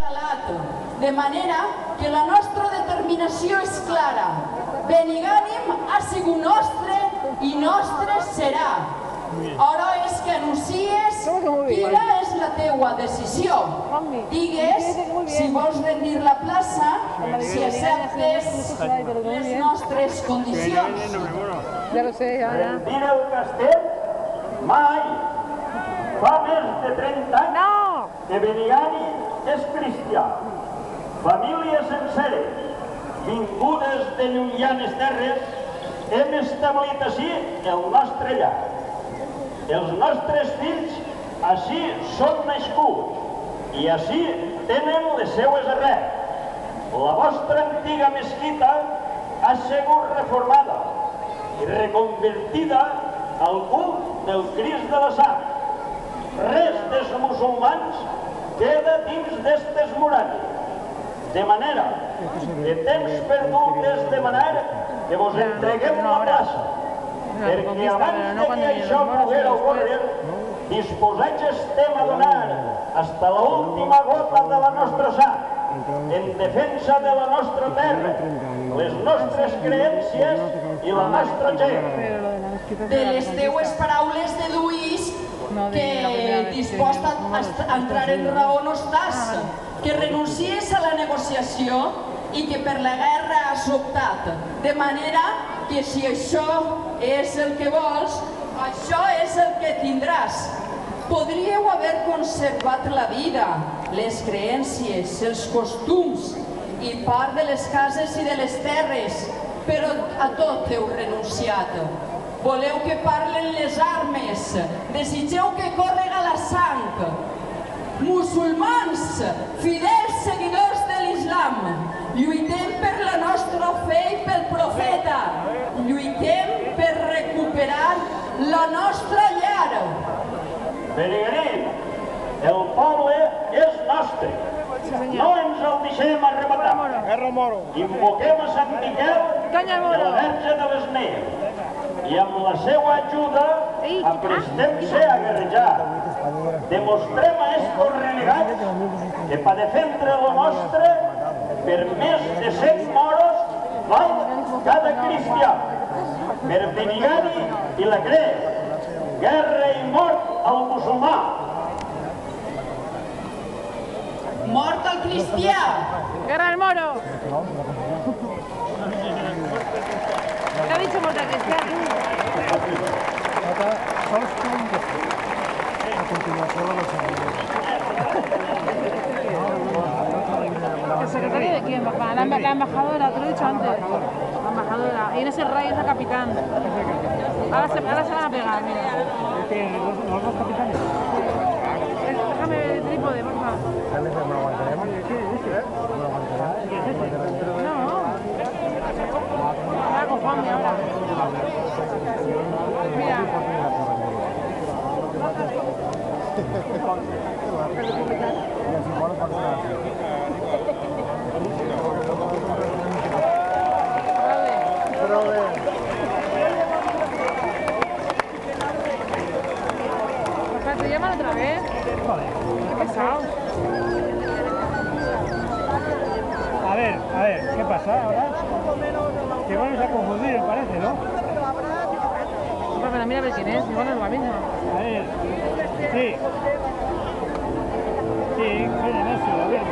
regalat, de manera que la nostra determinació és clara. Benigànim ha sigut nostre i nostre serà. Ara és que anuncies quina és la teua decisió. Digues si vols rendir la plaça, si acceptes les nostres condicions. Rendir el castell? Mai! Fa més de 30 anys que Benigànim és cristià. Famílies senceres, vingudes de llunyanes terres, hem establit així el nostre llar. Els nostres fills així són nascuts i així tenen les seues arrels. La vostra antiga mesquita ha sigut reformada i reconvertida al cult del Crist de la Sang. Res dels musulmans queda dins d'estes muralles. De manera que temps perdut és demanar que vos entreguem la plaça, perquè abans que això poguera ocórrer, disposats estem a donar hasta l'última gota de la nostra sang en defensa de la nostra terra, les nostres creències i la nostra gent. De les teues paraules deduïs que dispost a entrar en raó no estàs, que renuncies a la negociació i que per la guerra has optat, de manera que si això és el que vols, això és el que tindràs. Podríeu haver conservat la vida, les creències, els costums i part de les cases i de les terres, però a tot heu renunciat. Voleu que parlen les armes, desitgeu que córrega la sang. Musulmans, fidels seguidors de l'Islam, lluitem per la nostra fe i pel profeta, lluitem per recuperar la nostra llar. Benigànim, el poble és nostre, no ens el deixem arrebatar. Invoquem a Sant Miquel, la Verge de les Neus, i amb la seva ajuda aprestem-se a guerrejar. Demostrem a estos renegats que per defendre lo nostre, per més de 100 moros val cada cristià. Per Benigànim i la Creu, guerra i mort al musulmà. Mort al cristià! ¡Guerra al moro! ¿Qué ha dicho mort al cristià? A continuació de la segona. ¿El secretario de quién? La embajadora, te lo he dicho antes. La embajadora. Y Inés el Rey es la capitán. Ahora se van a pegar, mira. ¿Los dos capitanes? Déjame el trípode, por favor. ¿Me lo aguantaremos? ¿Me lo aguantaremos? No. Ahora con Juanmi, ahora. Mira. ¿Te llaman otra vez? Qué pesado. A ver, ¿qué pasa ahora? Que vamos a confundir, me parece, ¿no? Pero mira a ver quién es, igual no es lo mismo. A ver, sí. Sí, soy Nemesio, a ver.